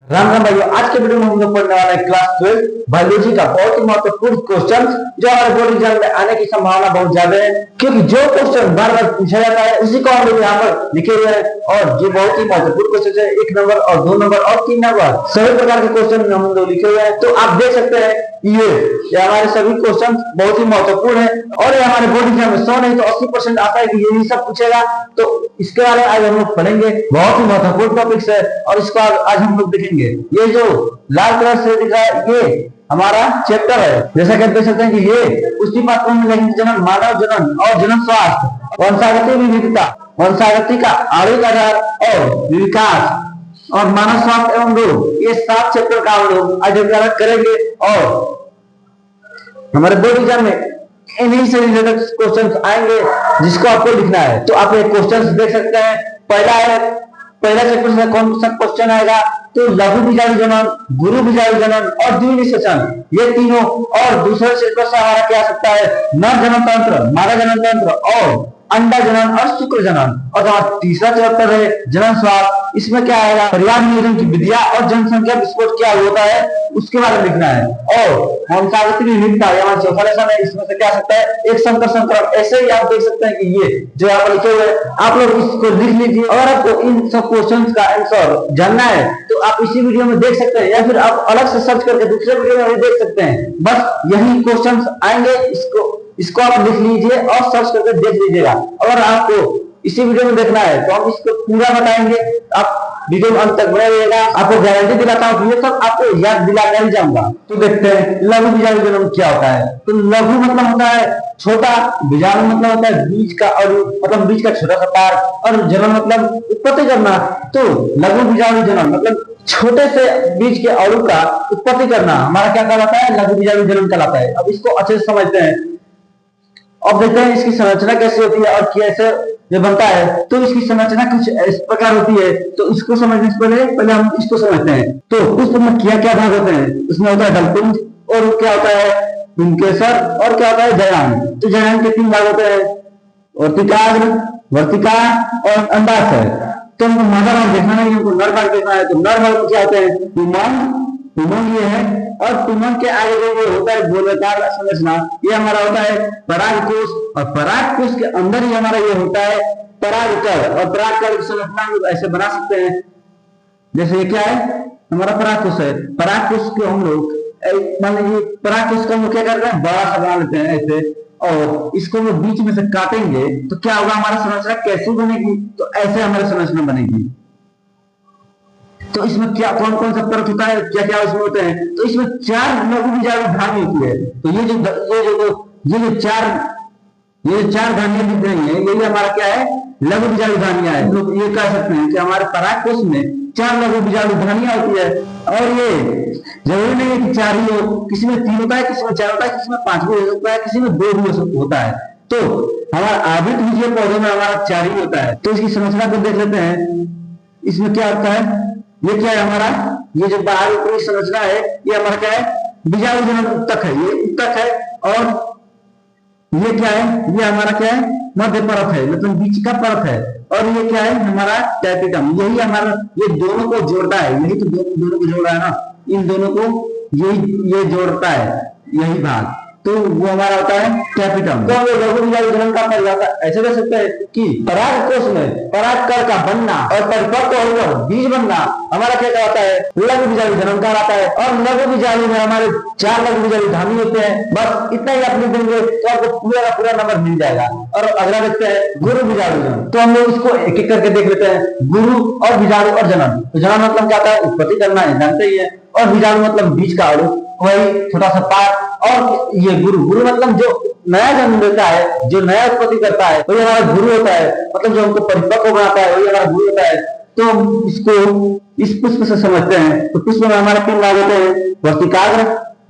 राम राम भाइयों, आज के वीडियो में हम लोग पढ़ने वाला है क्लास 12 बायोलॉजी का बहुत ही महत्वपूर्ण क्वेश्चन जो हमारे बोर्ड एग्जाम में आने की संभावना बहुत ज्यादा है, क्योंकि जो क्वेश्चन बार बार पूछा जाता है उसी को हम लोग यहाँ पर लिखे हुए हैं। और ये बहुत ही महत्वपूर्ण क्वेश्चन है, 1 नंबर और 2 नंबर और 3 नंबर सभी प्रकार के क्वेश्चन हम लोग लिखे हुए हैं। तो आप देख सकते हैं ये हमारे सभी क्वेश्चन बहुत ही महत्वपूर्ण है और ये हमारे बोर्ड एग्जाम में 100 नहीं तो 80% आता है कि यही सब पूछेगा। तो इसके बारे में आज हम लोग पढ़ेंगे, बहुत ही महत्वपूर्ण टॉपिक्स है और इसको आज हम लोग देखेंगे। ये जो लाल कलर से दिख रहा है ये हमारा चैप्टर है। जैसा कि आप देख सकते हैं कि ये उसी पात्र में लैंगिक जनन, मानव जनन और जनन स्वास्थ्य, वंशागति विविधता, वंशागति का आणविक आधार और विकास और मानव स्वास्थ्य एवं रोग, ये 7 चैप्टर का हम लोग आज करेंगे। और हमारे बोर्ड एग्जाम में इन्हीं से रिलेटेड क्वेश्चंस आएंगे जिसको आपको लिखना है। तो आप ये क्वेश्चंस देख सकते हैं। पहला चैप्टर से कौन सा क्वेश्चन आएगा, तो लघु बीजाणु जनन, गुरु बीजाणु जनन और द्विनिषेचन, ये तीनों। और दूसरे चैप्टर से हमारा क्या आ सकता है, नर जनन तंत्र, मादा जनन तंत्र और अंडा जनन और शुक्र जनन। और हमारा तीसरा चैप्टर है जनन स्वास्थ्य, इसमें क्या आएगा, परिवार नियोजन की विधियां और जनसंख्या विस्फोट क्या होता है उसके बारे में लिखना है। और वंशागति विविधता हमारा चौथा लेसन है, इसमें से क्या आ सकता है, एक संकर संकरण। ऐसे ही आप देख सकते हैं कि ये जो यहाँ पर लिखे हुए आप लोग इसको लिख लीजिए। अगर आपको इन सब क्वेश्चंस का आंसर जानना है तो आप इसी वीडियो में देख सकते हैं या फिर आप अलग से सर्च करके दूसरे वीडियो में भी देख सकते हैं। बस यही क्वेश्चंस आएंगे, इसको आप लिख लीजिए और सर्च करके देख लीजिएगा। अगर आपको इसी वीडियो में देखना है तो हम इसको पूरा बताएंगे, आप वीडियो में अंत तक बने रहिएगा। आपको गारंटी दिलाता हूँ ये सब आपको याद दिला कर जाऊंगा। तो देखते हैं लघु बीजाणु जनन क्या होता है। तो लघु मतलब होता है छोटा, बीजाणु मतलब होता है बीज का अणु, मतलब बीज का छोटा सा तार, और जनन मतलब उत्पत्ति करना। तो लघु बीजाणु जनन मतलब छोटे से बीज के अणु का उत्पत्ति करना हमारा क्या कहलाता है, लघु बीजाणु जनन कहलाता है। अब इसको अच्छे से समझते हैं। अब देखते हैं इसकी संरचना कैसे होती है और कैसे ये बनता है। तो इसकी संरचना कुछ इस प्रकार होती है। तो इसको समझने से पहले हम इसको समझते हैं। तो पुष्प में क्या क्या भाग होते हैं, उसमें होता है दलपुंज, और क्या होता है पुंकेसर, और क्या होता है जयरान। तो जयरान के 3 भाग होते हैं, वर्तिकाग्र, वर्तिका और अंडाशय। तो हमको मादा भाग देखना नहीं, हमको नर भाग देखना है। तो नर भाग में क्या होते हैं, पुमंग ये है, और पुमंग के आगे जो होता है गोलाकार संरचना, ये हमारा होता है परागकोश, और परागकोश के अंदर ही हमारा ये होता है परागकण। और परागकण की संरचना ऐसे बना सकते हैं, जैसे ये क्या है, हमारा परागकोश है। परागकोश को हम लोग मान लीजिए परागकोश को हम लोग क्या करते हैं, बड़ा सा बना लेते हैं ऐसे, और इसको हम बीच में से काटेंगे तो क्या होगा, हमारा संरचना कैसी बनेगी, तो ऐसे हमारी संरचना बनेगी। तो इसमें क्या कौन कौन सा परत होता है, क्या क्या उसमें होते हैं, तो इसमें 4 लघु बीजाणु धानी होती है। तो ये जो 4 धानियां दिख रही है, यही हमारा क्या है, लघु बीजाणु धानियां है। लोग ये कह सकते हैं कि हमारे परागकोश में 4 लघु बीजाणु धानियां होती है। और ये जरूरी नहीं है कि 4 ही हो, किसी में 3 होता है, किसी में 4 होता है, किसी में 5 भी हो सकता है, किसी में 2 भी होता है। तो हमारा आवृत बीजीय पौधे में हमारा 4 ही होता है। तो इसकी संरचना को देख लेते हैं। इसमें क्या होता है, ये क्या है हमारा, ये जो बाहर पूरी संरचना है ये हमारा क्या है, बीजाणु जनन उत्तक है, ये उत्तक है। और ये क्या है, ये हमारा क्या है, मध्य परत है, मतलब बीच का परत है। और ये क्या है, हमारा कैपिटम, यही हमारा ये दोनों को जोड़ता है, यही तो दोनों को जोड़ रहा है ना, इन दोनों को ये जोड़ता है, यही भाग। तो वो हमारा होता है कैपिटम। तो हम लघु बीजाणु जनन का परिभाषा ऐसे दे सकते हैं कि परागकोश में परागकण का बनना और परिपक्व होकर बीज बनना हमारा क्या कहलाता है, लघु बीजाणु जनन कहलाता है। और लघु बीजाणु में हमारे 4 लघु बीजाणु धानी होते हैं। बस इतना ही आप लिख देंगे तो आपको पूरा का पूरा नंबर मिल जाएगा। और अगला देखते हैं गुरु बीजाणु जनन। तो हम लोग इसको एक एक करके देख लेते हैं, गुरु और बीजाणु और जनन। तो जनन मतलब क्या होता है, उत्पत्ति करना है, जानते ही है। और बीजाणु मतलब बीज का अणु, वही छोटा सा पार्ट। और ये गुरु मतलब जो नया जन्म देता है, जो नया उत्पत्ति करता है, वही हमारा गुरु होता है। मतलब जो हमको परिपक्व बनाता है वही हमारा गुरु होता है। तो इसको इस पुष्प से समझते हैं। तो पुष्प में हमारे 3 भाग होते हैं, वर्तिकाग्र,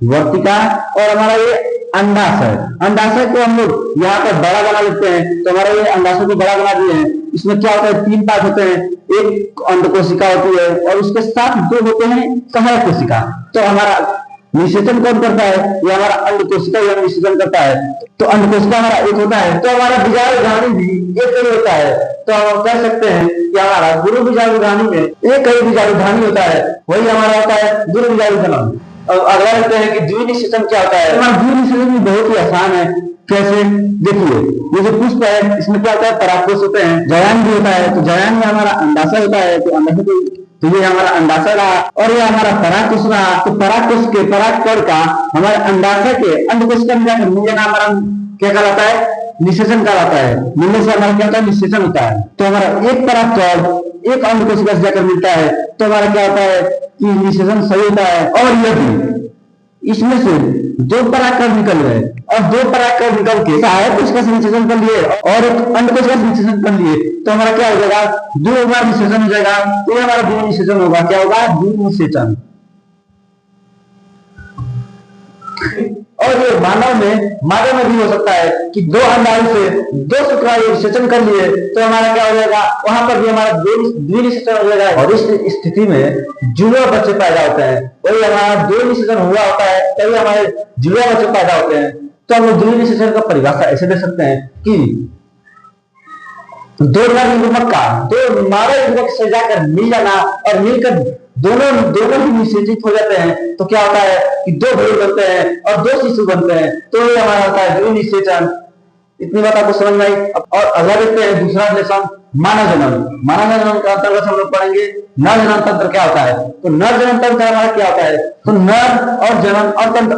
वर्तिका और हमारा ये अंडाशय। अंडाशय को हम लोग यहाँ पर बड़ा बना लेते हैं। तो हमारा ये अंडाशय को बड़ा बना दिए हैं। इसमें क्या होता है, 3 पार्ट होते हैं, एक अंड कोशिका होती है और उसके साथ 2 होते हैं सहायक कोशिका। तो हमारा निषेचन कौन करता है? ये हमारा अंड कोशिका यह निषेचन करता है। तो अंड कोशिका हमारा एक होता है, तो हमारा बीजाणु ग्रहणी भी एक ही होता है। तो हम कह सकते हैं कि हमारा गुरु बीजाणु ग्रहणी में एक ही बीजाणु ग्रहणी होता है, वही हमारा होता है गुरु बीजाणु जनन। अब अगला देखते हैं कि द्विनिषेचन क्या होता है। हमारा द्विनिषेचन भी बहुत ही आसान है। कैसे? देखिए, ये जो पुष्प है इसमें क्या होता है? परागकोश होते हैं, जयान भी होता है। तो जयान में हमारा अंडाशय होता है, तो अंडाशय तो ये हमारा अंडाशय रहा, और ये हमारा परागकोश रहा। तो परागकोश के परागकण का हमारे अंडाशय के अंडकोश के अंदर मिलना हमारा क्या कहलाता है? निषेचन कहलाता है। मिलने से हमारा क्या होता है? निषेचन होता है। तो हमारा एक परागकण एक अंडकोशिका से जाकर मिलता है, तो हमारा क्या होता है कि निषेचन सही होता है। और यदि इसमें से दो परागकण निकल गए और दो परागकण निकल के सहायक कोशिका से निषेचन कर लिए और एक अंडकोशिका से निषेचन कर लिए, तो हमारा क्या हो जाएगा? दो बार निषेचन हो जाएगा। तो ये हमारा द्विनिषेचन होगा। क्या होगा? द्विनिषेचन। और ये मानव में भी हो सकता है कि दो अंडाणु से दो शुक्राणु निषेचन कर लिए, तो हमारा क्या हो जाएगा? वहां पर भी हमारा द्विनिषेचन हो जाएगा। और इस स्थिति में जुड़वा बच्चे पैदा होते हैं। वही हमारा द्विनिषेचन हुआ होता है तभी हमारे जुड़वा बच्चे पैदा होते हैं। तो हम द्विनिषेचन का परिभाषा ऐसे दे सकते हैं कि दो नर युग्मक का दो मादा युग्मक से जाकर मिल जाना और मिलकर दोनों ही निषेचित हो जाते हैं, तो क्या होता है कि दो भेड़ बनते हैं और दो शिशु बनते हैं। तो ये हमारा होता है द्विनिषेचन। इतनी बात आपको समझ में आई। और अगला देखते हैं दूसरा लेसन, मानव जनन। मानव जनन के अंतर्गत हम लोग पढ़ेंगे नर जनन तंत्र क्या होता है। तो नर जनन तंत्र हमारा क्या होता है? तो नर और जनन और तंत्र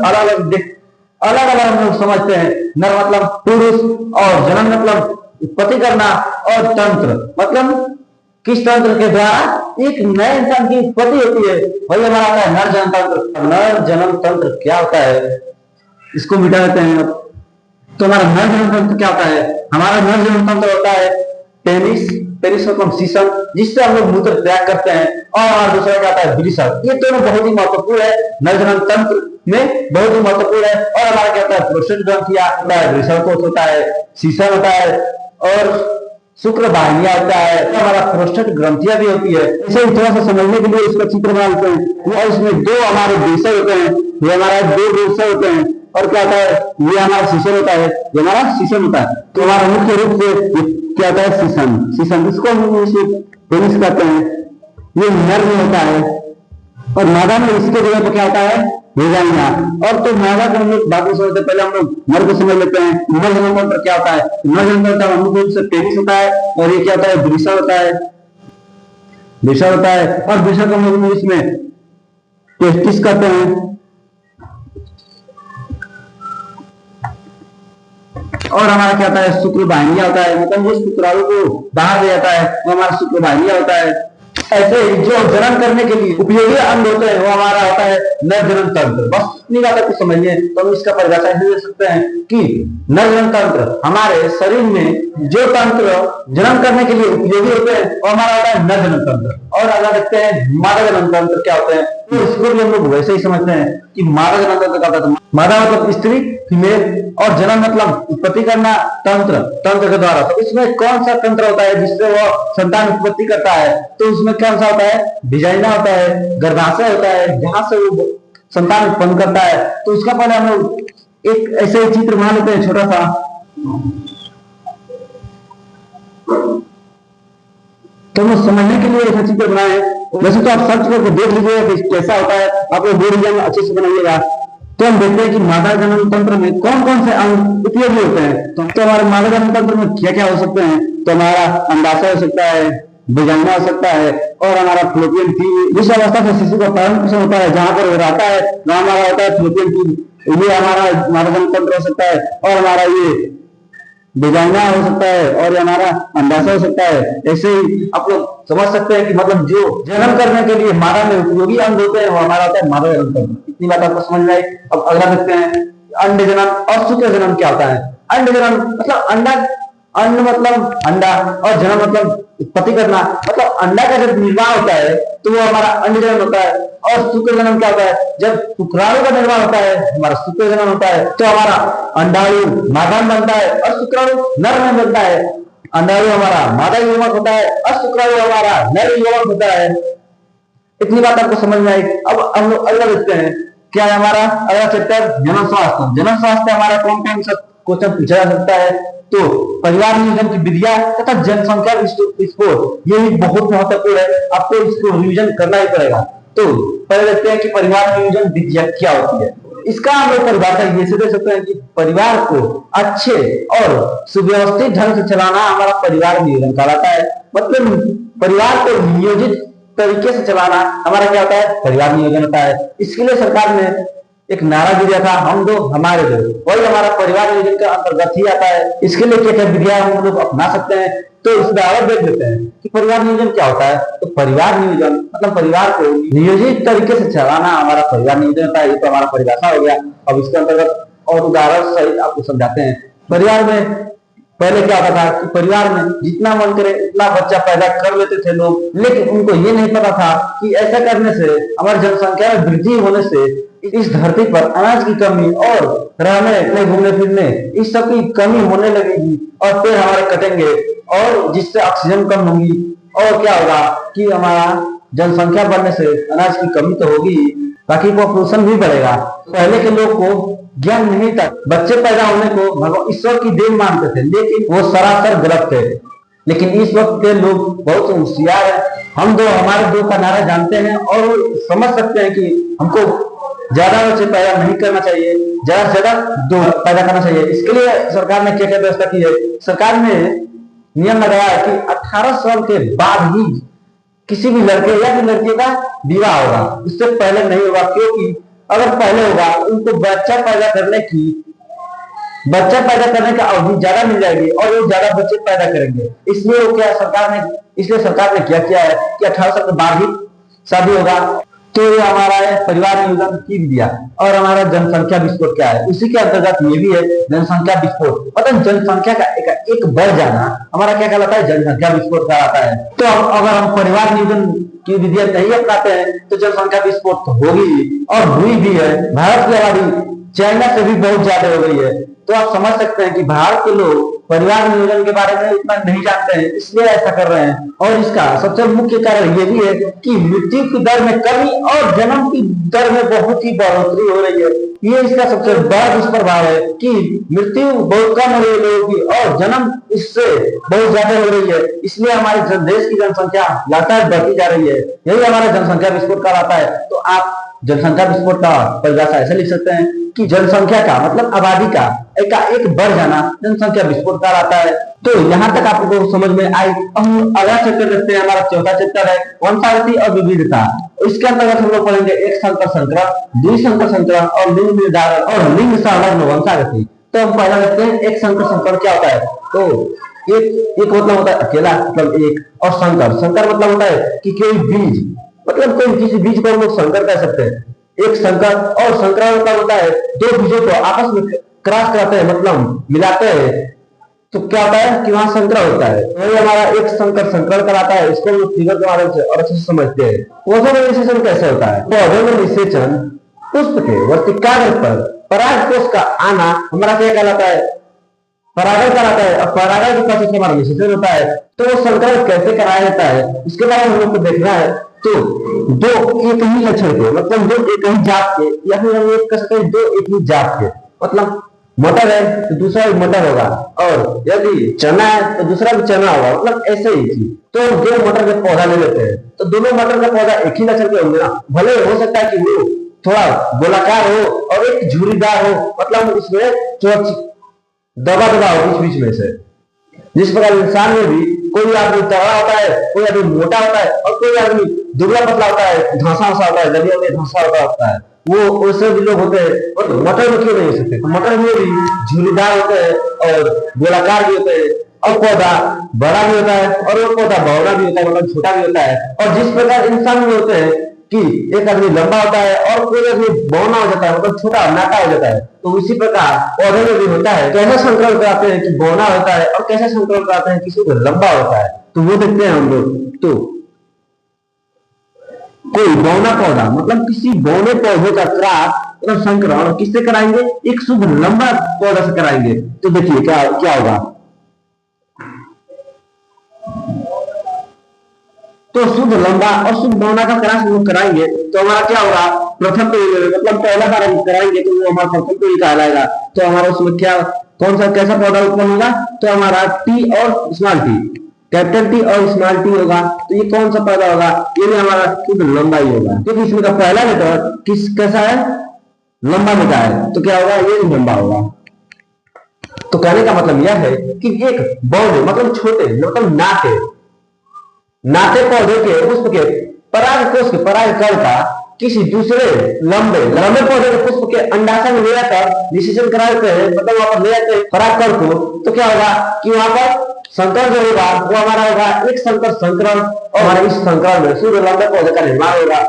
अलग अलग हम लोग समझते हैं। नर मतलब पुरुष और जनन मतलब उत्पत्ति करना, और तंत्र मतलब किस तंत्र के द्वारा एक नए इंसान की उत्पत्ति होती है, वही हमारा आता है नर जनन तंत्र। नर जनन तंत्र क्या होता है इसको मिटा देते हैं। तो हमारा नर जनन तंत्र क्या होता है? हमारा नर जनन तंत्र होता है पेनिस मतलब सीसन, जिससे हम लोग मूत्र त्याग करते हैं, और दूसरा क्या होता है? वृषण। ये दोनों बहुत ही महत्वपूर्ण है, नर जनन तंत्र में बहुत ही महत्वपूर्ण है। और हमारा क्या होता है? प्रोस्टेट ग्रंथिया होता है, वृषण कोष होता है, सीसन होता है, और शुक्र वाहिनियां होता है। तो हमारा प्रोस्टेट ग्रंथियां भी होती है। इसे थोड़ा सा समझने के लिए इसका चित्र बना लेते हैं। और इसमें दो हमारे विषय होते हैं, ये हमारा दो विषय होते हैं। और क्या होता है? ये हमारा सीसन होता है, ये हमारा सीसन होता है। तो हमारा मुख्य रूप से क्या होता है? सीसन इसको हम पेनिस कहते हैं। ये नर में होता है, और मादा में इसके जगह पर क्या होता है? वेजाइना। और तो मादा को हम लोग बाद में समझते, पहले हम लोग नर को समझ लेते हैं। नर जनन तंत्र क्या होता है? नर जनन तंत्र मुख्य रूप से पेनिस होता है, और ये क्या होता है? वृषण होता है, और वृषण को हम लोग इंग्लिश में टेस्टिस कहते हैं। और हमारा क्या होता है? शुक्र वाहिनियां होता है, मतलब जिस शुक्राणु को बाहर दिया जाता है वो हमारा शुक्र वाहिनियां होता है। ऐसे ही जो जनन करने के लिए उपयोगी अंग होते हैं वो हमारा होता है नर जनन तंत्र। बस इतनी बात आपको समझिए तो हम इसका परिभाषा ऐसे दे सकते हैं कि नर जनन तंत्र हमारे शरीर में जो तंत्र जनन करने के लिए उपयोगी होते हैं वो हमारा होता है नर जनन तंत्र। और अगर देखते हैं मादा जनन तंत्र क्या होते हैं, तो इसको भी हम लोग वैसे ही समझते हैं कि मादा जनन तंत्र क्या होता है। मादा मतलब स्त्री, फीमेल, और जनन मतलब उत्पत्ति करना, तंत्र के द्वारा। तो इसमें कौन सा तंत्र होता है जिससे वो संतान उत्पत्ति करता है? तो उसमें कौन सा होता है? विजाइना होता है, गर्भाशय होता है, जहां से वो संतान उत्पन्न करता है। तो उसका पहले हम लोग एक ऐसे चित्र बना लेते हैं छोटा सा। तो हम समझने के लिए ऐसा चित्र बनाए। वैसे तो आप सर्च करके देख लीजिएगा कि कैसा होता है, आप लोग बोर्ड एग्जाम अच्छे से बनाइएगा। तो हम देखते हैं कि मादा जनन तंत्र में कौन कौन से अंग उपयोगी होते हैं। तो हमारे मादा जनन तंत्र में क्या क्या हो सकते हैं? तो हमारा अंडाशय हो सकता है, विजाइना हो सकता है, और हमारा फ्लोपियन ट्यूब। जिस अवस्था से शिशु का पालन पोषण होता है, जहां पर वो रहता है वहां हमारा होता है फ्लोपियन ट्यूब। ये हमारा मादा जनन तंत्र हो सकता है, और हमारा ये विजाइना हो सकता है, और हमारा अंडाशय हो सकता है। ऐसे ही आप लोग समझ सकते हैं कि मतलब जो जन्म करने के लिए मादा में उपयोगी अंग होते हैं वो हमारा होता है मादा जनन तंत्र। इतनी बात आपको समझ में आई। अब अगला देखते हैं अंड जनन और शुक्र जनन क्या होता है। अंड जनन मतलब अंडा, अन्न मतलब अंडा, और जनन मतलब उत्पत्ति करना, मतलब अंडा का जब निर्माण होता है तो वो हमारा अंड जनन होता है। और शुक्र जनन क्या होता है? जब शुक्राणु का निर्माण होता है हमारा शुक्र जनन होता है। तो हमारा अंडाणु मादा में बनता है और शुक्राणु नर में बनता है। अंडाणु हमारा मादा युग्मक होता है और शुक्राणु हमारा नर युग्मक होता है। इतनी बात आपको समझ में आई। अब हम लोग अगला देखते हैं क्या है हमारा अगला चैप्टर जनन स्वास्थ्य। जनन स्वास्थ्य हमारा कौन कौन सा क्वेश्चन पूछा जा सकता है, तो परिवार नियोजन की विधियां तथा जनसंख्या विस्फोट, ये भी बहुत महत्वपूर्ण है, आपको इसको रिवीजन करना ही पड़ेगा। तो पहले देखते हैं कि परिवार नियोजन विधियां क्या होती है। इसका हम लोग परिभाषा ये से दे सकते हैं कि परिवार को अच्छे और सुव्यवस्थित ढंग से चलाना हमारा परिवार नियोजन कहलाता है। मतलब परिवार को नियोजित तरीके से चलाना हमारा क्या होता है, परिवार नियोजन होता है। इसके लिए सरकार ने एक नारा भी दिया था, हम दो हमारे दो, वही हमारा परिवार नियोजन के अंतर्गत ही आता है। इसके लिए क्या क्या विधियां हम लोग अपना सकते हैं, तो इसमें और देख लेते हैं कि परिवार नियोजन क्या होता है। तो परिवार नियोजन मतलब परिवार को नियोजित तरीके से चलाना हमारा परिवार नियोजन होता है। ये तो हमारा परिभाषा हो गया। अब इसके अंतर्गत और उदाहरण सहित आपको समझाते हैं। परिवार में पहले क्या होता था कि परिवार में जितना मन करे उतना बच्चा पैदा कर लेते थे लोग, लेकिन उनको ये नहीं पता था कि ऐसा करने से हमारी जनसंख्या में वृद्धि होने से इस धरती पर अनाज की कमी और रहने घूमने फिरने इस सब की कमी होने लगेगी और पेड़ हमारे कटेंगे और जिससे ऑक्सीजन कम होगी और क्या होगा कि हमारा जनसंख्या बढ़ने से अनाज की कमी तो होगी, बाकी पॉपुलेशन भी बढ़ेगा। पहले के लोग को ज्ञान नहीं था, बच्चे पैदा होने को भगवान ईश्वर की देन मानते थे, लेकिन वो सरासर गलत थे। लेकिन इस वक्त के लोग बहुत होशियार है, हम दो हमारे दो का नारा जानते हैं और समझ सकते हैं कि हमको ज्यादा बच्चे पैदा नहीं करना चाहिए, ज्यादा से ज्यादा दो पैदा करना चाहिए। इसके लिए सरकार ने क्या क्या व्यवस्था की है। सरकार ने नियम लगाया है कि 18 साल के बाद ही किसी भी लड़के या फिर लड़की का विवाह होगा, उससे पहले नहीं होगा। क्योंकि अगर पहले होगा उनको बच्चा पैदा करने का अवधि ज्यादा मिल जाएगी और वो ज्यादा बच्चे पैदा करेंगे। इसलिए वो क्या सरकार ने क्या किया है कि 18 साल के बाद ही शादी होगा। तो ये हमारा है परिवार नियोजन की विधियां। और हमारा जनसंख्या विस्फोट क्या है, उसी के अंतर्गत ये भी है जनसंख्या विस्फोट, मतलब जनसंख्या का एक बढ़ जाना हमारा क्या कहलाता है, जनसंख्या विस्फोट कहलाता है। तो अगर हम परिवार नियोजन की विधियां नहीं अपनाते हैं तो जनसंख्या विस्फोट तो होगी और हुई भी है। भारत की आबादी चाइना से भी बहुत ज्यादा हो गई है। तो आप समझ सकते हैं कि भारत के लोग परिवार नियोजन के बारे में इतना नहीं जानते हैं, इसलिए ऐसा कर रहे हैं। और इसका सबसे मुख्य कारण ये भी है कि मृत्यु की दर में कमी और जन्म की दर में बहुत ही बढ़ोतरी हो रही है। ये इसका सबसे बड़ा दुष्प्रभाव है कि मृत्यु बहुत कम हो रही है लोगों की और जन्म इससे बहुत ज्यादा हो रही है। इसलिए हमारे देश की जनसंख्या लगातार बढ़ती जा रही है। यही हमारा जनसंख्या विस्फोट कहलाता है। तो आप जनसंख्या विस्फोट का परिभाषा ऐसे लिख सकते हैं कि जनसंख्या का मतलब आबादी का एक बढ़ जाना जनसंख्या विस्फोट कहलाता है। तो यहाँ तक आपको समझ में आई। हम अगला चैप्टर देखते हैं, हमारा चौथा चैप्टर है वंशागति और विविधता। इसके अंतर्गत हम लोग पढ़ेंगे एक संकर संक्रमण, द्विसंकर संक्रमण और लिंग निर्धारण और लिंग संलग्न वंशागति। तो हम पहला देखते हैं एक संकर संक्रमण क्या होता है। तो एक मतलब होता है अकेला, मतलब एक, और संकर मतलब होता है कि कोई बीज, मतलब कोई किसी बीज को हम लोग संकर कह सकते हैं। एक संकर और संक्रमण का होता है दो बीजों को आपस में क्रॉस करते हैं, मतलब मिलाते हैं, तो क्या होता है कि वहां संक्रमण होता है। वही हमारा एक संकर संक्रमण कराता है। इसको हम फिगर के माध्यम से और अच्छे से समझते हैं। पौधों में निषेचन कैसे होता है। पौधों में निषेचन पुष्प के वर्तिकाग्र पर परागकोश का आना हमारा क्या कहलाता है, परागण कराता है। और परागण के पश्चात हमारा निषेचन होता है। तो वो संक्रमण कैसे कराया जाता है इसके बारे में हम लोग को देखना है। तो दो एक ही लक्षण के, मतलब दो एक ही जात के, या फिर हम कह सकते हैं दो एक ही जात के, मतलब मटर है तो दूसरा भी मटर होगा, और यदि चना है तो दूसरा भी चना होगा, मतलब ऐसे ही थी। तो दो मटर का पौधा ले लेते हैं तो दोनों मटर का पौधा एक ही लक्षण के होंगे ना। भले हो सकता है कि वो थोड़ा गोलाकार हो और एक झुर्रीदार हो, मतलब उसमें दबा हो बीच बीच में से। जिस प्रकार इंसान में भी कोई आदमी तगड़ा होता है, कोई आदमी मोटा होता है और कोई आदमी दुबला पतला होता है, धंसा होता है, दलिया में धंसा होता है, वो वैसे भी लोग होते हैं। और मटर में क्यों नहीं हो सकते, तो मटर में भी झुर्रीदार होते हैं और गोलाकार भी होते हैं, और पौधा बड़ा भी होता है और वो पौधा बौना भी होता है, मतलब छोटा भी होता है। और जिस प्रकार इंसान में होते हैं कि एक आदमी लंबा होता है और कोई आदमी बौना हो जाता है, मतलब छोटा नाटा हो जाता है, तो उसी प्रकार पौधे में भी होता है। कैसे संक्रमण कराते हैं कि बौना होता है और कैसे संक्रमण कराते हैं किसी को लंबा होता है, तो वो देखते हैं हम लोग। तो कोई बौना पौधा, मतलब किसी बौने पौधे का क्रॉस मतलब संक्रमण किससे कराएंगे, एक शुद्ध लंबा पौधा से कराएंगे। तो देखिए क्या क्या होगा। तो शुद्ध लंबा और शुद्ध बौना का क्रॉस हम लोग कराएंगे तो हमारा क्या होगा, प्रथम पीढ़ी मतलब पहला बार हम कराएंगे तो वो हमारा प्रथम पीढ़ी कहलाएगा। तो हमारा उसमें क्या कौन सा कैसा पौधा उत्पन्न होगा, तो हमारा टी और स्मॉल टी, कैपिटल टी और स्मॉल टी होगा। तो ये कौन सा पौधा होगा, ये भी हमारा शुद्ध लंबा ही होगा, क्योंकि इसमें का पहला लेटर किस कैसा है, लंबा में का है, तो क्या होगा, ये भी लंबा होगा। तो कहने का मतलब यह है कि एक पौधे मतलब छोटे मतलब नाटे पौधे के पुष्प के परागकोश के परागकण का किसी दूसरे लंबे लंबे पौधे के पुष्प के अंडाशय में ले जाकर निषेचन कराते हैं, मतलब वहां पर ले जाते हैं परागकण को। तो क्या होगा कि वहां पर संकर जो होगा वो हमारा होगा एक संकर संकरण, और हमारे इस संकरण में सूर्य लंबे पौधे का निर्माण होगा।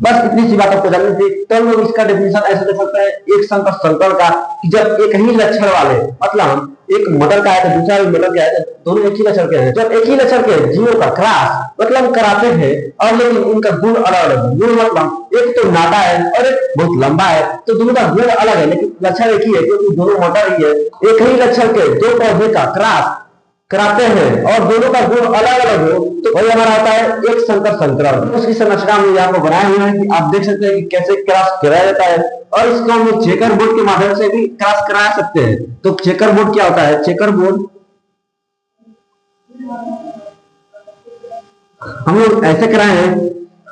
बस इतनी सी बात आपको जाननी थी। तो हम लोग इसका डेफिनेशन ऐसे दे सकते हैं एक संकर संकरण का, कि जब एक ही लक्षण वाले मतलब एक मटर का है तो दूसरा भी मटर का है, दोनों एक ही लक्षण के हैं, जब एक ही लक्षण के जीवों का क्रॉस मतलब कराते हैं और लेकिन उनका गुण अलग अलग, गुण मतलब एक तो नाटा है और एक बहुत लंबा है, तो दोनों का गुण अलग है लेकिन लक्षण एक ही है, क्योंकि दोनों मटर ही है। एक ही लक्षण के दो पौधे का क्रॉस कराते हैं और दोनों का गुण अलग अलग हो, तो वही हमारा होता है एक संकर संकरण। उसकी संरचना हम यहाँ पर बनाए हुए हैं कि आप देख सकते हैं कि कैसे क्रॉस कराया जाता है, और इसको हम लोग चेकर बोर्ड के माध्यम से भी क्रॉस करा सकते हैं। तो चेकर बोर्ड क्या होता है, चेकर बोर्ड हम लोग ऐसे कराए हैं,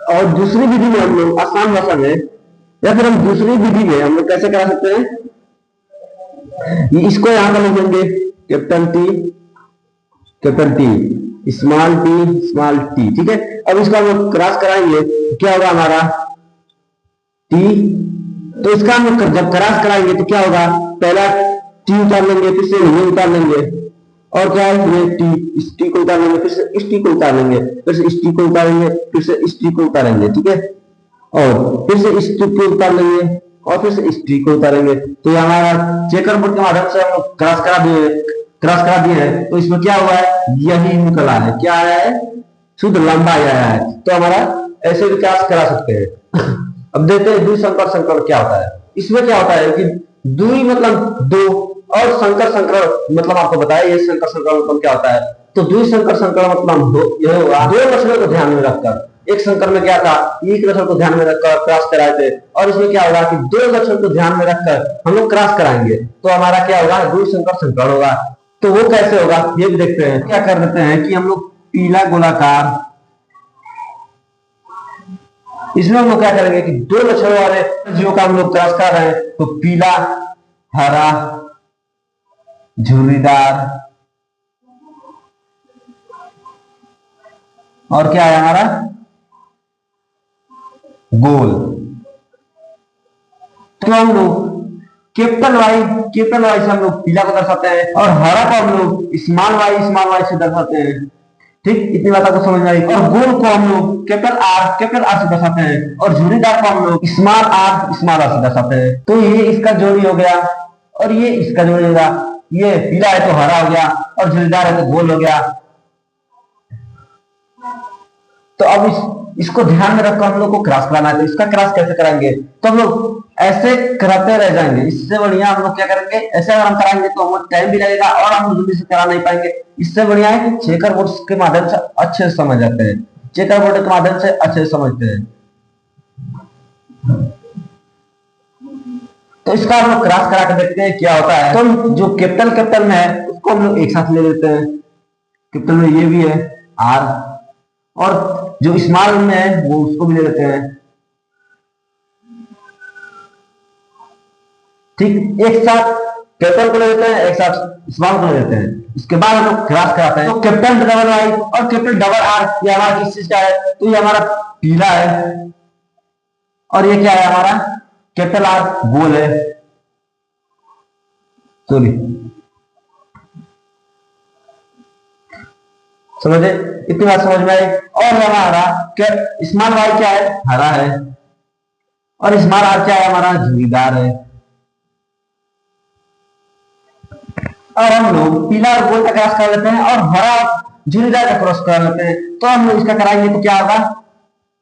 और दूसरी विधि में हम लोग आसान भाषा में या फिर हम दूसरी विधि में हम लोग कैसे करा सकते हैं, इसको यहां पर लिख देंगे कैपिटल टी स्मॉल टी, ठीक है। अब इसका हम लोग क्रॉस कराएंगे तो क्या होगा हमारा टी, तो इसका हम लोग जब क्रॉस कराएंगे तो क्या होगा, पहला टी उतार लेंगे, फिर से ये उतार लेंगे, और क्या है ये टी, इस टी को उतार लेंगे, फिर से इस टी को उतार लेंगे, फिर से इस टी को उतारेंगे, फिर से इस टी को उतारेंगे, ठीक है, और फिर से इस टी को उतार लेंगे और फिर से इस टी को उतारेंगे। तो हमारा चेकर बोर्ड के माध्यम से हम लोग क्रॉस करा दिए हैं। तो इसमें क्या हुआ है, यही निकला है, क्या आया है, शुद्ध लंबा आया है। तो हमारा ऐसे भी क्रॉस करा सकते हैं। अब देखते हैं द्विसंकर संकरण क्या होता है। इसमें क्या होता है कि द्वि मतलब दो और संकर संकरण मतलब आपको बताया ये संकर संकरण मतलब क्या होता है। तो द्विसंकर संकरण मतलब यह होगा दो लक्षणों को ध्यान में रखकर, एक संकर में क्या था, एक लक्षण को ध्यान में रखकर क्रॉस कराए थे, और इसमें क्या होगा कि दो लक्षण को ध्यान में रखकर हम लोग क्रॉस कराएंगे, तो हमारा क्या होगा, द्विसंकर संकरण होगा। तो वो कैसे होगा ये भी देखते हैं। क्या कर देते हैं कि हम लोग पीला गोलाकार, इसमें हम लोग क्या करेंगे कि दो लक्षण वाले जीवों का हम लोग क्रॉस कर रहे हैं, तो पीला, हरा, झुर्रीदार, और क्या है हमारा गोल। तो हम लोग कैपिटल वाई से हम लोग पीला को दर्शाते हैं, और हरा को हम लोग स्मॉल वाई से दर्शाते हैं। ठीक, इतनी बात आपको समझ में आई। और गोल को हम लोग कैपिटल आर से दर्शाते हैं, और झुर्रीदार को हम लोग स्मॉल आर से दर्शाते हैं। तो ये इसका जोड़ी हो गया और ये इसका जोड़ी होगा। ये पीला है तो हरा हो गया और झुर्रीदार है तो गोल हो गया। तो अब इसको ध्यान में रखकर हम लोग को क्रॉस कराना है। तो इसका क्रॉस कैसे कराएंगे, तो हम लोग ऐसे कराते रह जाएंगे। इससे बढ़िया हम लोग क्या करेंगे, ऐसे अगर हम कराएंगे तो हमें टाइम भी लगेगा और हम जल्दी से करा नहीं पाएंगे। इससे बढ़िया है कि चेकर बोर्ड के माध्यम से अच्छे से समझ जाते हैं, चेकर बोर्ड के माध्यम से अच्छे से समझते हैं। तो इसका हम लोग क्रॉस करा के देखते हैं क्या होता है। तो जो कैपिटल में है उसको हम लोग एक साथ ले लेते हैं। कैपिटल में ये भी है आर, और जो स्मॉल में है वो उसको भी ले लेते हैं। ठीक, एक साथ कैपिटल को ले लेते हैं, एक साथ स्मॉल को ले लेते हैं। इसके बाद हम लोग क्रॉस कराते हैं। तो कैपिटल डबल आई और कैपिटल डबल आर ये हमारा किस चीज का है, तो ये हमारा पीला है, और ये क्या है हमारा कैपिटल आर गोल है। सॉरी, समझे, इतनी बात समझ में आई। और हमारा स्मॉल वाई क्या है, हरा है, और स्मॉल आर क्या है हमारा झुर्रीदार है। और हम लोग पीला और गोल का क्रॉस कर लेते हैं और हरा झुर्रीदार का क्रॉस कर लेते हैं। तो हम लोग इसका कराएंगे तो क्या होगा,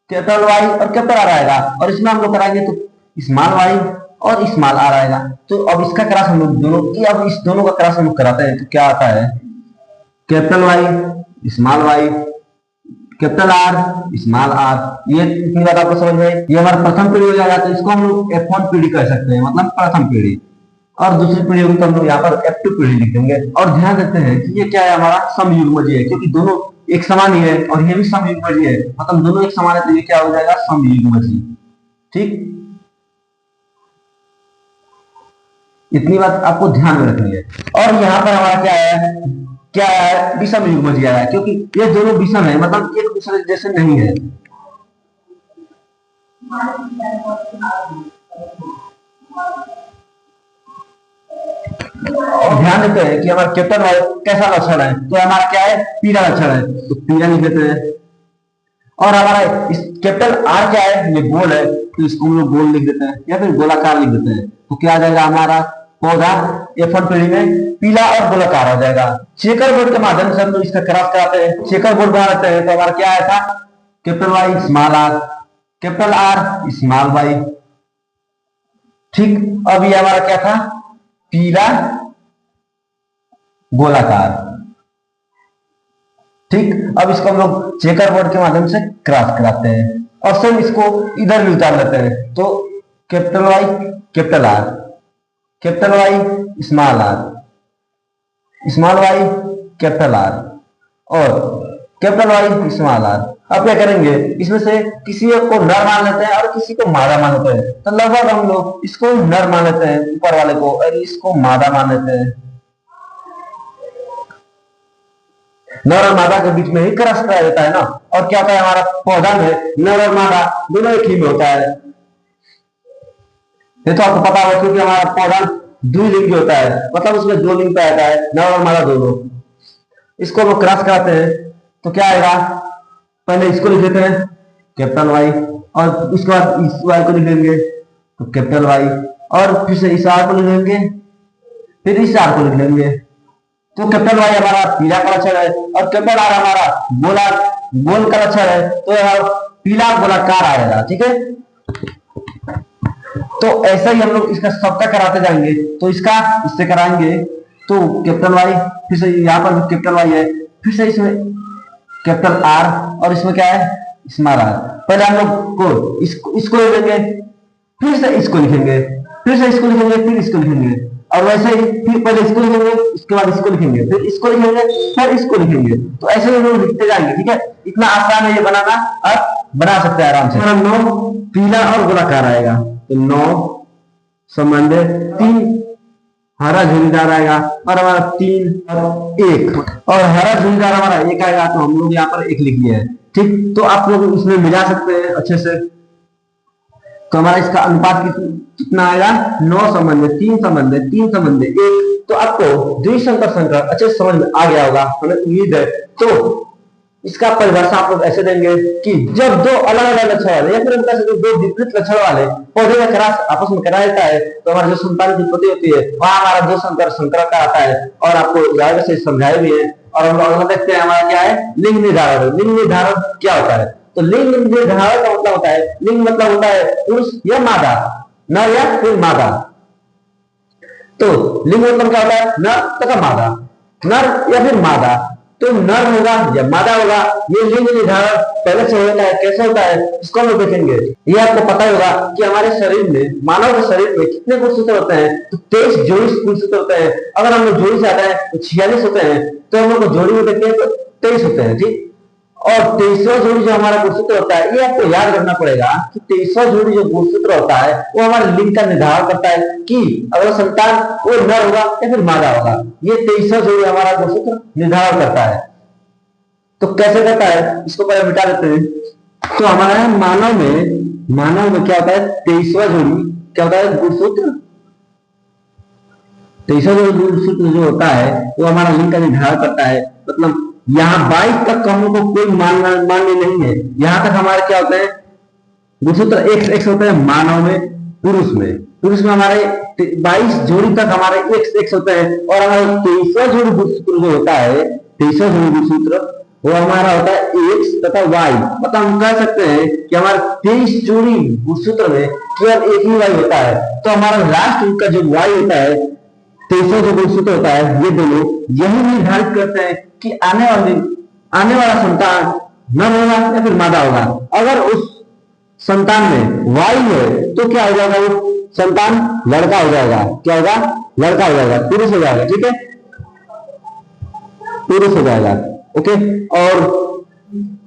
कैपिटल वाई और कैपिटल आर आएगा, और इसमें हम लोग कराएंगे तो स्मॉल वाई और स्मॉल आर आएगा। तो अब इसका क्रॉस हम लोग अब इस दोनों का क्रॉस हम लोग कराते हैं। तो क्या आता है, capital Y small y capital R small r. ये इतनी बात आपको समझ में, ये हमारा प्रथम पीढ़ी हो जाएगा, तो इसको हम लोग F1 पीढ़ी कह सकते हैं, मतलब प्रथम पीढ़ी। और दूसरी पीढ़ी होगी तो हम लोग यहाँ पर F2 पीढ़ी लिख देंगे। और ध्यान देते हैं कि ये क्या है, हमारा समयुग्मजीय है, क्योंकि दोनों एक समान ही है और ये भी समयुग्मजीय है, मतलब दोनों एक समान है, तो ये क्या हो जाएगा, समयुग्मजीय। ठीक, इतनी बात आपको ध्यान में रखनी है। और यहाँ पर हमारा क्या है, विषम युग्मजीय है, क्योंकि ये दोनों विषम है, मतलब एक दूसरे जैसे नहीं है। ध्यान देते हैं कि हमारा कैपिटल वाई कैसा लक्षण है, तो हमारा क्या है, पीला लक्षण है, तो पीला लिख देते हैं। और हमारा इस कैपिटल आर क्या है, ये गोल है, तो इसको हम लोग गोल लिख देते हैं या फिर गोलाकार लिख देते हैं। तो क्या आ जाएगा, हमारा पौधा F1 पीढ़ी में पीला और गोलाकार हो जाएगा। चेकर बोर्ड के माध्यम से हम लोग इसका क्रॉस कराते हैं, चेकर बोर्ड बनाते हैं, तो हमारा क्या आया था, capital Y small r, capital R small y. ठीक, अब ये हमारा क्या था, पीला गोलाकार। ठीक, अब इसको हम लोग चेकर बोर्ड के माध्यम से क्रॉस कराते हैं और सेम इसको इधर भी उतार लेते हैं। तो capital Y capital R, capital Y small r, small y capital R और कैपिटल वाई स्मॉल आर। अब क्या करेंगे, इसमें से किसी एक को नर मान लेते हैं और किसी को मादा मान लेते हैं। तो लगभग हम लोग इसको नर मान लेते हैं ऊपर वाले को, और इसको मादा मान लेते हैं। नर और मादा के बीच में ही क्रॉस कराया जाता है ना। और क्या होता है, हमारा पौधा में नर और मादा दोनों एक ही में होता है। ये तो आपको पता होगा, क्योंकि हमारा पौधा द्विलिंगी होता है, मतलब उसमें दो लिंग पे आता है, नर और मादा दोनों। इसको हम क्रॉस कराते हैं तो क्या आएगा, पहले इसको लिख देते हैं कैपिटल वाई, और उसके बाद इस वाई को लिख देंगे तो कैपिटल वाई, और फिर से इस आर को लिख देंगे, फिर इस आर को लिख देंगे। तो कैपिटल वाई हमारा पीला का लक्षण है और कैपिटल आर हमारा गोल का लक्षण है, तो पीला गोलाकार आएगा। ठीक है, तो ऐसा ही हम लोग इसका सबका कराते जाएंगे। तो इसका इससे कराएंगे तो कैपिटल वाई, फिर से यहाँ पर कैपिटल वाई है, फिर से इसमें कैपिटल आर, और इसमें क्या है, स्मॉल आर। पहले हम लोग को इसको लिखेंगे, फिर से इसको लिखेंगे, फिर से इसको लिखेंगे, फिर इसको लिखेंगे, और वैसे ही फिर पहले इसको लिखेंगे, इसके बाद इसको लिखेंगे, फिर इसको लिखेंगे, फिर इसको लिखेंगे। तो ऐसे ही लोग लिखते जाएंगे। ठीक है, इतना आसान है ये बनाना, आप बना सकते हैं आराम से। हमारा 9 पीला और गोलाकार आएगा, तो 9 संबंध 3 हरा झुरीदार आएगा, और हमारा 3 और 1, और हरा झुरीदार हमारा 1 आएगा, तो हम लोग यहाँ पर 1 लिख लिए हैं। ठीक, तो आप लोग इसमें मिला सकते हैं अच्छे से। तो हमारा इसका अनुपात कितना आएगा, 9 संबंध 3 संबंध 3 संबंध 1। तो आपको द्विसंकर संकर अच्छे से समझ में आ गया होगा, हमें उम्मीद है। तो इसका परिभाषा आप लोग ऐसे देंगे कि जब दो अलग अलग लक्षण वाले या फिर हम कह सकते हैं दो विपरीत लक्षण वाले पौधे का क्रॉस आपस में करा देता है, तो हमारी जो संतान की उत्पत्ति होती है वहां हमारा दो संकर का आता है। और आपको ज्यादा से समझाए भी है। और हम लोग देखते हैं हमारा क्या है, लिंग निर्धारण। लिंग निर्धारण क्या होता है, तो लिंग निर्धारण का मतलब होता है, लिंग मतलब होता है पुरुष या मादा, नर या फिर मादा। तो लिंग मतलब क्या होता है, नर तथा मादा, नर या फिर मादा। तो नर होगा या मादा होगा, ये लिंग निर्धारण पहले से होता है। कैसे होता है इसको हम देखेंगे। ये आपको पता होगा कि हमारे शरीर में, मानव के शरीर में कितने गुणसूत्र होते हैं, तो 23 जोड़ी गुणसूत्र होते हैं। अगर हम लोग जोड़ी से आता है तो 46 होते हैं, तो हम लोग को जोड़ी में देखते हैं तो 23 होते हैं। ठीक, और 23वां जोड़ी जो हमारा गुणसूत्र होता है, ये आपको याद रखना पड़ेगा कि 23वां जोड़ी जो गुणसूत्र होता है वो हमारे लिंग का निर्धारण करता है कि अगर संतान वो नर होगा या फिर मादा होगा। ये 23वां जोड़ी हमारा गुणसूत्र निर्धारण करता है। तो कैसे करता है, इसको पहले मिटा देते हैं। तो हमारा मानव में क्या होता है, 23वां जोड़ी क्या होता है, गुणसूत्र। 23वां जोड़ी गुणसूत्र जो होता है वो हमारा लिंग का निर्धारण करता है। मतलब यहाँ 22 तक हम लोग को कोई मान्य नहीं है। यहाँ तक हमारे क्या होते हैं, गुणसूत्र x होते हैं मानव में। पुरुष में हमारे 22 जोड़ी तक हमारे x होते हैं। और हमारे 23वां जोड़ी गुणसूत्र जो होता है, 23वां जोड़ी गुणसूत्र वो हमारा होता है x तथा y। मतलब हम कह सकते हैं कि हमारे 23 जोड़ी गुणसूत्र में केवल एक ही y होता है। तो हमारा लास्ट का जो y होता है, 23वां जो गुणसूत्र होता है, ये दोनों यही निर्धारित करते हैं कि आने वाला संतान नर होगा या फिर मादा होगा। अगर उस संतान में वायु है तो क्या हो जाएगा, वो संतान लड़का हो जाएगा। क्या होगा, लड़का हो जाएगा, पुरुष हो जाएगा। ठीक है, पुरुष हो जाएगा। ओके, और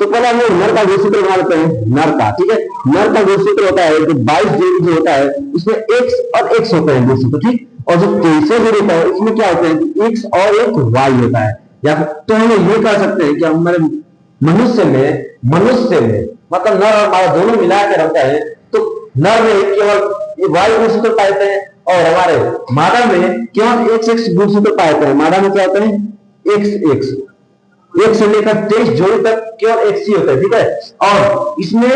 तो पहले हम लोग नर का गुणसूत्र बना लेते हैं, नर का। ठीक है, नर का गुणसूत्र होता है जो 22 जोड़ी जो होता है उसमें एक्स और एक्स होते हैं गुणसूत्र। ठीक, और जो 23 जोड़ी होता है उसमें क्या होते हैं, एक्स और एक वाई होता है। या तो हम ये कह सकते हैं कि हमारे मनुष्य में मतलब नर और मादा दोनों मिलाकर होता है, तो नर में केवल वाई गुणसूत्र पाते हैं और हमारे मादा में केवल एक्स एक्स गुणसूत्र पाते हैं। मादा में क्या होते हैं, एक्स एक्स, एक से लेकर 23 जोड़ी तक केवल एक्स ही होता है। ठीक है, और इसमें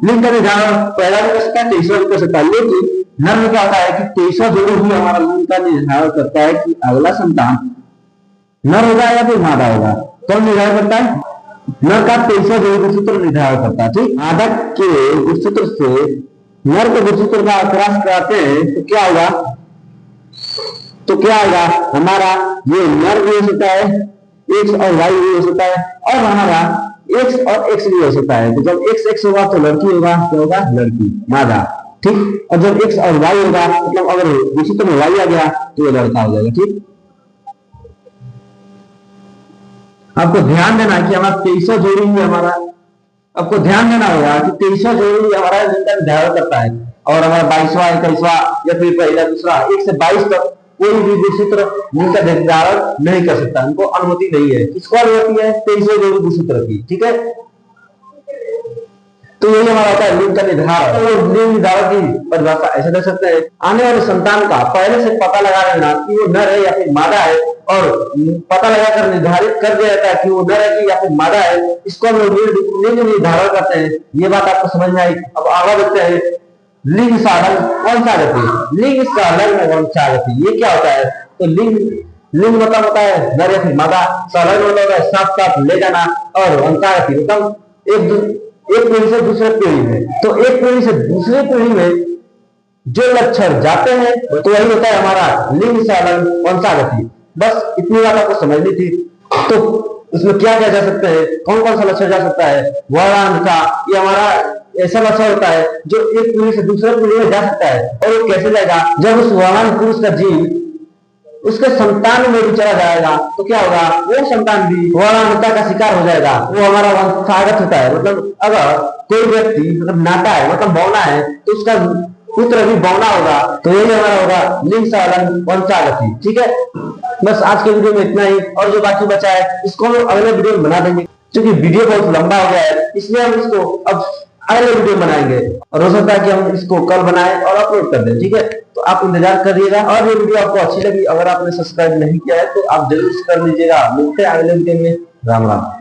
लिंग का निर्धारण पहला भी कर सकता है, तीसरा भी कर सकता है, लेकिन नर में क्या होता है कि 23वां जोड़ी ही हमारा लिंग का निर्धारण करता है कि अगला संतान नर होगा या फिर मादा होगा। कौन निर्धारण करता है, नर का 23वां जोड़ी गुणसूत्र निर्धारण करता है। ठीक, मादा के गुणसूत्र से नर के गुणसूत्र का क्रॉस कराते हैं तो क्या होगा, हमारा ये नर भी हो सकता है, एक्स और वाई भी हो सकता है, और हमारा एक्स और एक्स भी हो सकता है। तो जब एक्स एक्स होगा तो लड़की होगा, क्या होगा, लड़की, मादा। ठीक, और जब एक्स और वाई होगा मतलब अगर गुणसूत्र में वाई आ गया तो ये लड़का हो जाएगा। ठीक, आपको ध्यान देना कि हमारा 23वां जोड़ी ही हमारा, आपको ध्यान देना होगा कि 23वां जोड़ी हमारा लिंग का निर्धारण करता है, और हमारा 22वां 21वां या फिर पहला दूसरा 1 से 22 तक कोई भी गुणसूत्र लिंग का निर्धारण नहीं कर सकता, उनको अनुमति नहीं है। किसको अनुमति है, 23वें जोड़ी गुणसूत्र की। ठीक है, तो यही हमारा होता है लिंग का निर्धारण। तो लिंग निर्धारण की परिभाषा ऐसे दे सकते हैं, आने वाले संतान का पहले से पता लगा लेना कि वो नर है या फिर मादा है, और पता लगाकर निर्धारित कर दिया जाता है कि वो नर है या फिर मादा है। इसको हम लिंग निर्धारण करते हैं। ये बात आपको समझ में आई। अब आगे देखते हैं, लिंग साधन वंशागति। लिंग साधन वंशागति ये क्या होता है, तो लिंग मतलब होता है नर या फिर मादा, साधन मतलब होता है साथ साथ ले जाना, और वंशागति मतलब एक पीढ़ी से दूसरे पीढ़ी में। तो एक पीढ़ी से दूसरे पीढ़ी में जो लक्षण जाते हैं तो वही होता है हमारा लिंग साधन वंशागति। बस इतनी बात आपको समझनी थी। तो उसमें क्या क्या जा सकते हैं, कौन कौन सा लक्षण जा सकता है, वर्णांता, ये हमारा ऐसा लक्षण होता है जो एक पीढ़ी से दूसरे पीढ़ी में जा सकता है। और वो कैसे जाएगा, जब उस वर्णांत पुरुष का जीन उसके संतान में भी चला जाएगा तो क्या होगा, वो संतान भी वर्णांतता का शिकार हो जाएगा। वो हमारा वंशागत होता है। मतलब अगर कोई व्यक्ति मतलब नाटा है मतलब बौना है तो उसका पुत्र भी बौना होगा, तो यही हमारा होगा लिंग साधन वंशागति। ठीक है, बस आज के वीडियो में इतना ही, और जो बाकी बचा है इसको हम अगले वीडियो में बना देंगे, क्योंकि वीडियो बहुत लंबा हो गया है, इसलिए हम इसको अब अगले वीडियो बनाएंगे, और हो सकता है कि हम इसको कल बनाएं और अपलोड कर दें। ठीक है, तो आप इंतजार करिएगा। और ये वीडियो आपको अच्छी लगी, अगर आपने सब्सक्राइब नहीं किया है तो आप जरूर कर लीजिएगा। मिलते हैं अगले वीडियो में। राम राम।